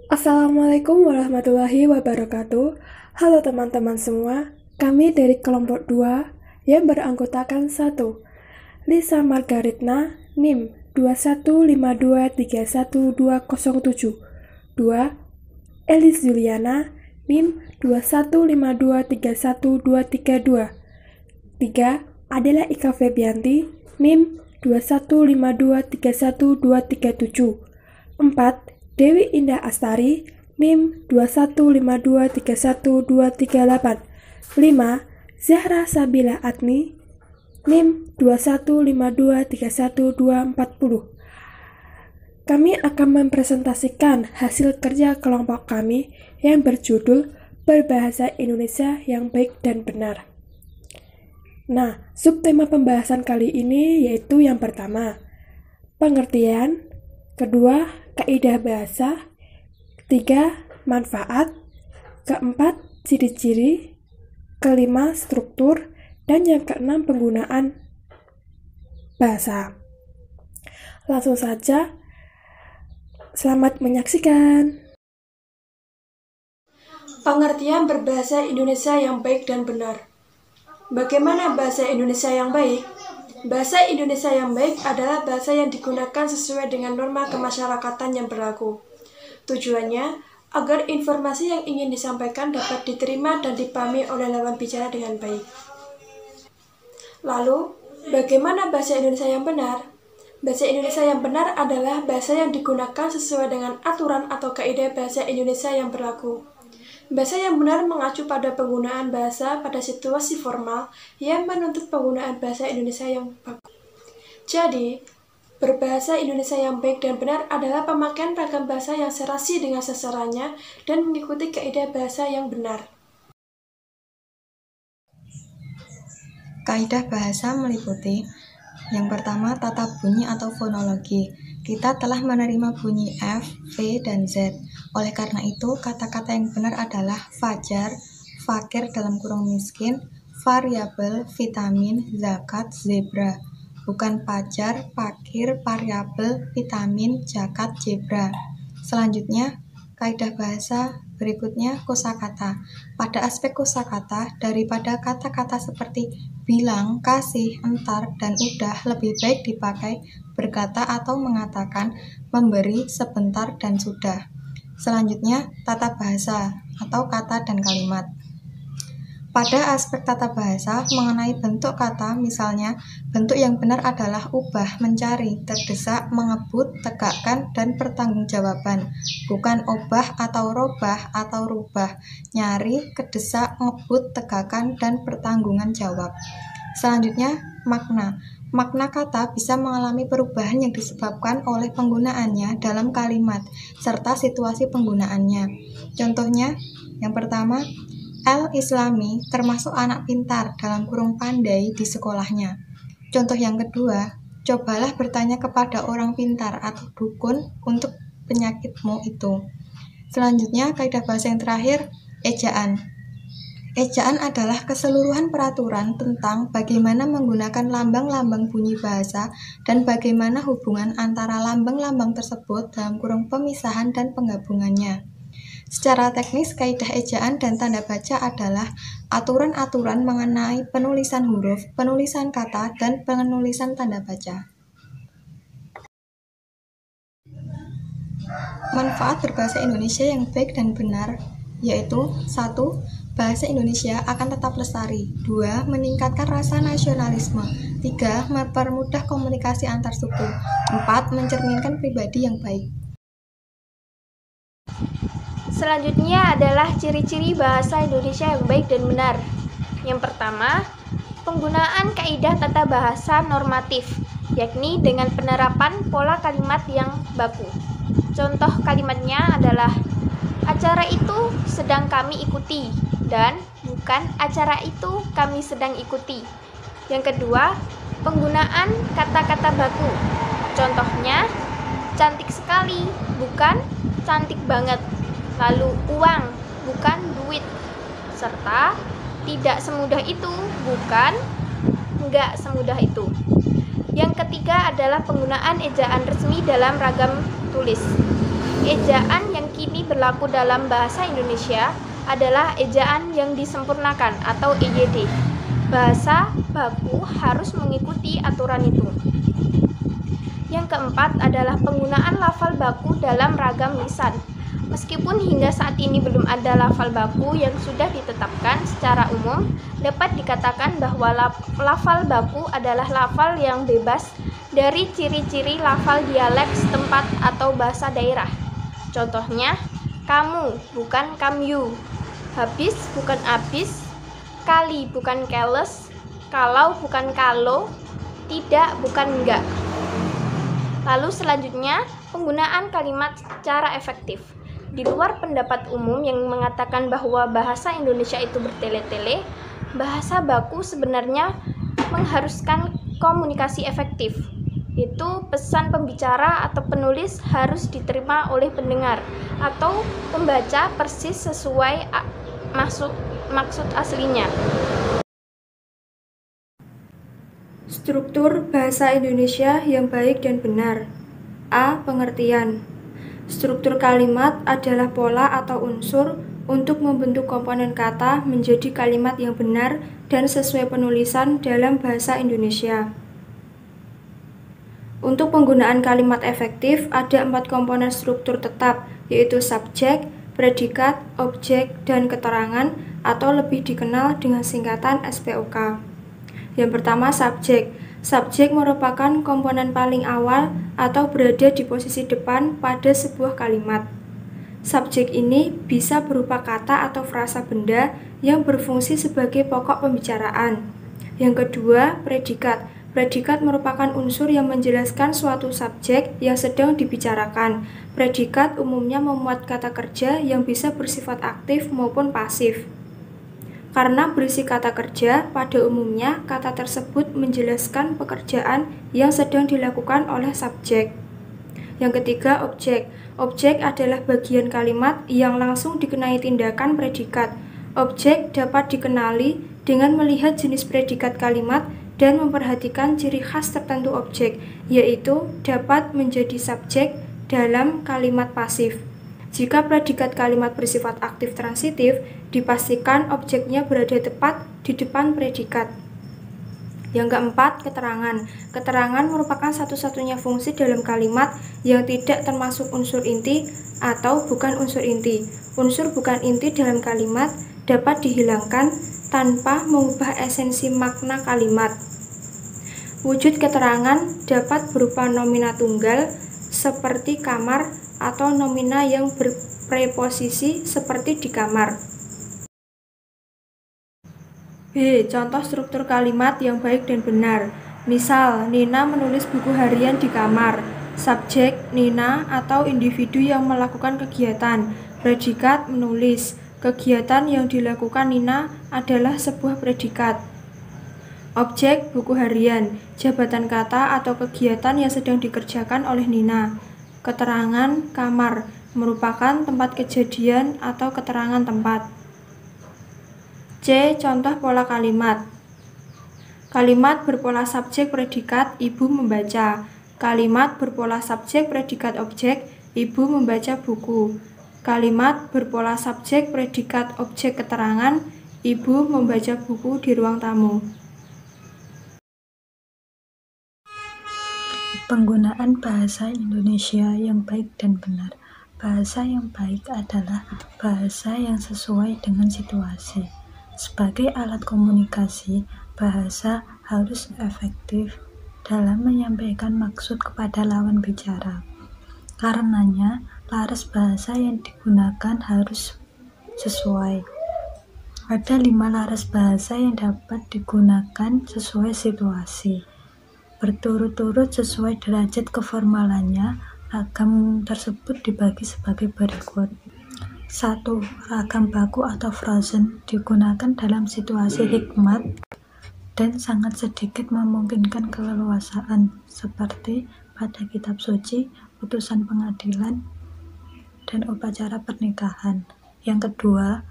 Assalamualaikum warahmatullahi wabarakatuh. Halo teman-teman semua, kami dari kelompok 2 yang beranggotakan 1. Lisa Margaretna, NIM 215231207. 2. Elis Juliana, NIM 215231232. 3. Adela Ika Febianti, NIM 215231237. 4. Dewi Indah Astari, NIM 215231238. 5. Zahra Sabila Adni, NIM 215231240. Kami akan mempresentasikan hasil kerja kelompok kami yang berjudul Berbahasa Indonesia yang Baik dan Benar. Nah, subtema pembahasan kali ini yaitu yang pertama, pengertian, kedua, kaidah bahasa, ketiga, manfaat, keempat, ciri-ciri, kelima, struktur, dan yang keenam, penggunaan bahasa. Langsung saja, selamat menyaksikan. Pengertian berbahasa Indonesia yang baik dan benar. Bagaimana bahasa Indonesia yang baik? Bahasa Indonesia yang baik adalah bahasa yang digunakan sesuai dengan norma kemasyarakatan yang berlaku. Tujuannya, agar informasi yang ingin disampaikan dapat diterima dan dipahami oleh lawan bicara dengan baik. Lalu, bagaimana bahasa Indonesia yang benar? Bahasa Indonesia yang benar adalah bahasa yang digunakan sesuai dengan aturan atau kaidah bahasa Indonesia yang berlaku. Bahasa yang benar mengacu pada penggunaan bahasa pada situasi formal yang menuntut penggunaan bahasa Indonesia yang bagus. Jadi, berbahasa Indonesia yang baik dan benar adalah pemakaian ragam bahasa yang serasi dengan sasarannya dan mengikuti kaidah bahasa yang benar. Kaidah bahasa meliputi yang pertama, tata bunyi atau fonologi. Kita telah menerima bunyi F, V, dan Z. Oleh karena itu, kata-kata yang benar adalah fajar, fakir dalam kurung miskin, variabel, vitamin, zakat, zebra. Bukan pajar, pakir, variabel, vitamin, zakat, zebra. Selanjutnya, kaidah bahasa berikutnya kosakata. Pada aspek kosakata, daripada kata-kata seperti bilang, kasih, entar, dan udah lebih baik dipakai berkata atau mengatakan, memberi, sebentar, dan sudah. Selanjutnya, tata bahasa atau kata dan kalimat. Pada aspek tata bahasa mengenai bentuk kata, misalnya, bentuk yang benar adalah ubah, mencari, terdesak, mengebut, tegakkan, dan pertanggungjawaban. Bukan obah atau robah atau rubah, nyari, kedesak, ngebut, tegakkan, dan pertanggungan jawab. Selanjutnya, makna. Makna kata bisa mengalami perubahan yang disebabkan oleh penggunaannya dalam kalimat, serta situasi penggunaannya. Contohnya, yang pertama, Al-Islami termasuk anak pintar dalam kurung pandai di sekolahnya. Contoh yang kedua, cobalah bertanya kepada orang pintar atau dukun untuk penyakitmu itu. Selanjutnya, kaidah bahasa yang terakhir, ejaan. Ejaan adalah keseluruhan peraturan tentang bagaimana menggunakan lambang-lambang bunyi bahasa dan bagaimana hubungan antara lambang-lambang tersebut dalam kurung pemisahan dan penggabungannya. Secara teknis, kaidah ejaan dan tanda baca adalah aturan-aturan mengenai penulisan huruf, penulisan kata, dan penulisan tanda baca. Manfaat berbahasa Indonesia yang baik dan benar yaitu 1. Bahasa Indonesia akan tetap lestari. 2. Meningkatkan rasa nasionalisme. 3. Mempermudah komunikasi antar suku. 4. Mencerminkan pribadi yang baik. Selanjutnya adalah ciri-ciri bahasa Indonesia yang baik dan benar. Yang pertama, penggunaan kaidah tata bahasa normatif, yakni dengan penerapan pola kalimat yang baku. Contoh kalimatnya adalah acara itu sedang kami ikuti dan bukan acara itu kami sedang ikuti. Yang kedua, penggunaan kata-kata baku. Contohnya, cantik sekali, bukan cantik banget. Lalu uang, bukan duit. Serta tidak semudah itu, bukan enggak semudah itu. Yang ketiga adalah penggunaan ejaan resmi dalam ragam tulis. Ejaan yang kini berlaku dalam bahasa Indonesia adalah ejaan yang disempurnakan atau EYD. Bahasa baku harus mengikuti aturan itu. Yang keempat adalah penggunaan lafal baku dalam ragam lisan. Meskipun hingga saat ini belum ada lafal baku yang sudah ditetapkan secara umum, dapat dikatakan bahwa lafal baku adalah lafal yang bebas dari ciri-ciri lafal dialek setempat atau bahasa daerah. Contohnya, kamu bukan kamyu, habis bukan abis, kali bukan keles, kalau bukan kalo, tidak bukan enggak. Lalu selanjutnya, penggunaan kalimat secara efektif. Di luar pendapat umum yang mengatakan bahwa bahasa Indonesia itu bertele-tele, bahasa baku sebenarnya mengharuskan komunikasi efektif. Itu pesan pembicara atau penulis harus diterima oleh pendengar atau pembaca persis sesuai maksud aslinya. Struktur bahasa Indonesia yang baik dan benar. A. Pengertian. Struktur kalimat adalah pola atau unsur untuk membentuk komponen kata menjadi kalimat yang benar dan sesuai penulisan dalam bahasa Indonesia. Untuk penggunaan kalimat efektif, ada 4 komponen struktur tetap, yaitu subjek, predikat, objek, dan keterangan, atau lebih dikenal dengan singkatan SPOK. Yang pertama, subjek. Subjek merupakan komponen paling awal atau berada di posisi depan pada sebuah kalimat. Subjek ini bisa berupa kata atau frasa benda yang berfungsi sebagai pokok pembicaraan. Yang kedua, predikat. Predikat merupakan unsur yang menjelaskan suatu subjek yang sedang dibicarakan. Predikat umumnya memuat kata kerja yang bisa bersifat aktif maupun pasif. Karena berisi kata kerja, pada umumnya kata tersebut menjelaskan pekerjaan yang sedang dilakukan oleh subjek. Yang ketiga, objek. Objek adalah bagian kalimat yang langsung dikenai tindakan predikat. Objek dapat dikenali dengan melihat jenis predikat kalimat dan memperhatikan ciri khas tertentu objek, yaitu dapat menjadi subjek dalam kalimat pasif. Jika predikat kalimat bersifat aktif transitif, dipastikan objeknya berada tepat di depan predikat. Yang keempat, keterangan. Keterangan merupakan satu-satunya fungsi dalam kalimat yang tidak termasuk unsur inti atau bukan unsur inti. Unsur bukan inti dalam kalimat dapat dihilangkan tanpa mengubah esensi makna kalimat. Wujud keterangan dapat berupa nomina tunggal seperti kamar atau nomina yang berpreposisi seperti di kamar. B. Contoh struktur kalimat yang baik dan benar. Misal, Nina menulis buku harian di kamar. Subjek, Nina atau individu yang melakukan kegiatan. Predikat, menulis. Kegiatan yang dilakukan Nina adalah sebuah predikat. Objek, buku harian. Jabatan kata atau kegiatan yang sedang dikerjakan oleh Nina. Keterangan, kamar. Merupakan tempat kejadian atau keterangan tempat. C. Contoh pola kalimat. Kalimat berpola subjek predikat, ibu membaca. Kalimat berpola subjek predikat objek, ibu membaca buku. Kalimat berpola subjek predikat objek keterangan, ibu membaca buku di ruang tamu. Penggunaan bahasa Indonesia yang baik dan benar. Bahasa yang baik adalah bahasa yang sesuai dengan situasi. Sebagai alat komunikasi, bahasa harus efektif dalam menyampaikan maksud kepada lawan bicara. Karenanya, laras bahasa yang digunakan harus sesuai. Ada 5 laras bahasa yang dapat digunakan sesuai situasi. Berturut-turut sesuai derajat keformalannya, ragam tersebut dibagi sebagai berikut. 1. Ragam baku atau frozen digunakan dalam situasi hikmat dan sangat sedikit memungkinkan keleluasaan, seperti pada kitab suci, putusan pengadilan, dan upacara pernikahan. Yang kedua,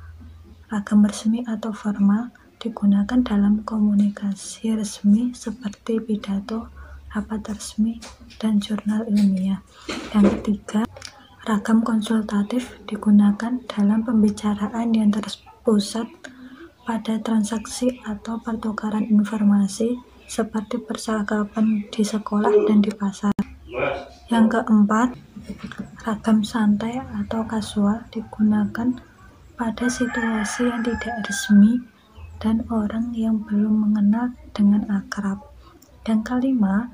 ragam resmi atau formal digunakan dalam komunikasi resmi seperti pidato, rapat resmi, dan jurnal ilmiah. Yang ketiga, Ragam konsultatif digunakan dalam pembicaraan yang terpusat pada transaksi atau pertukaran informasi seperti percakapan di sekolah dan di pasar. Yang keempat, ragam santai atau kasual digunakan pada situasi yang tidak resmi dan orang yang belum mengenal dengan akrab. Yang kelima,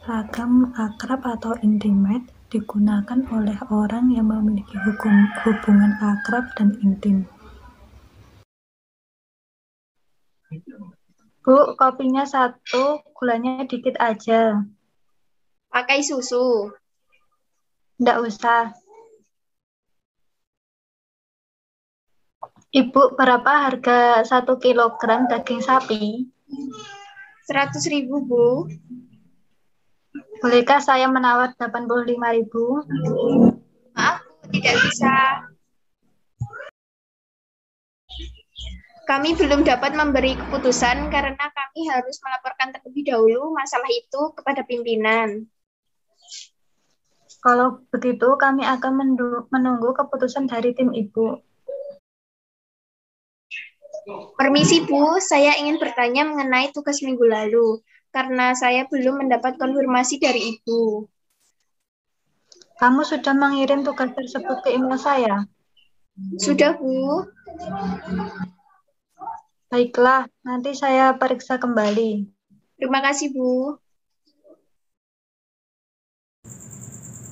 ragam akrab atau intimate digunakan oleh orang yang memiliki hubungan akrab dan intim. Bu, kopinya 1, gulanya dikit aja. Pakai susu. Nggak usah. Ibu, berapa harga 1 kilogram daging sapi? 100.000, Bu. Bolehkah saya menawar 85.000? Maaf, Bu, tidak bisa. Kami belum dapat memberi keputusan karena kami harus melaporkan terlebih dahulu masalah itu kepada pimpinan. Kalau begitu, kami akan menunggu keputusan dari tim Ibu. Permisi, Bu, saya ingin bertanya mengenai tugas minggu lalu, karena saya belum mendapat konfirmasi dari Ibu. Kamu sudah mengirim tugas tersebut ke email saya? Sudah, Bu. Baiklah, nanti saya periksa kembali. Terima kasih, Bu.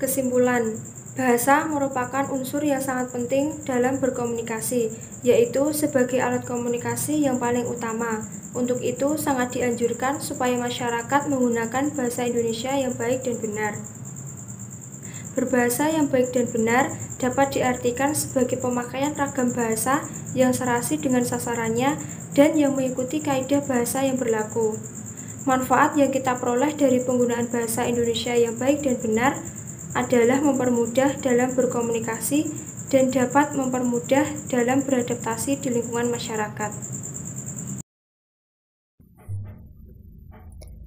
Kesimpulan, bahasa merupakan unsur yang sangat penting dalam berkomunikasi, yaitu sebagai alat komunikasi yang paling utama. Untuk itu, sangat dianjurkan supaya masyarakat menggunakan bahasa Indonesia yang baik dan benar. Berbahasa yang baik dan benar dapat diartikan sebagai pemakaian ragam bahasa yang serasi dengan sasarannya dan yang mengikuti kaidah bahasa yang berlaku. Manfaat yang kita peroleh dari penggunaan bahasa Indonesia yang baik dan benar adalah mempermudah dalam berkomunikasi dan dapat mempermudah dalam beradaptasi di lingkungan masyarakat.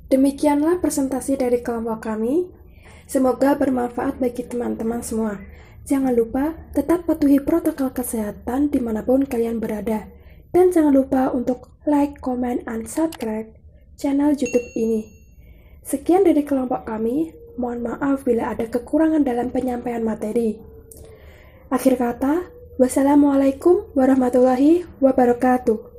Demikianlah presentasi dari kelompok kami. Semoga bermanfaat bagi teman-teman semua. Jangan lupa tetap patuhi protokol kesehatan dimanapun kalian berada. Dan jangan lupa untuk like, comment, and subscribe channel YouTube ini. Sekian dari kelompok kami. Mohon maaf bila ada kekurangan dalam penyampaian materi. Akhir kata, wassalamualaikum warahmatullahi wabarakatuh.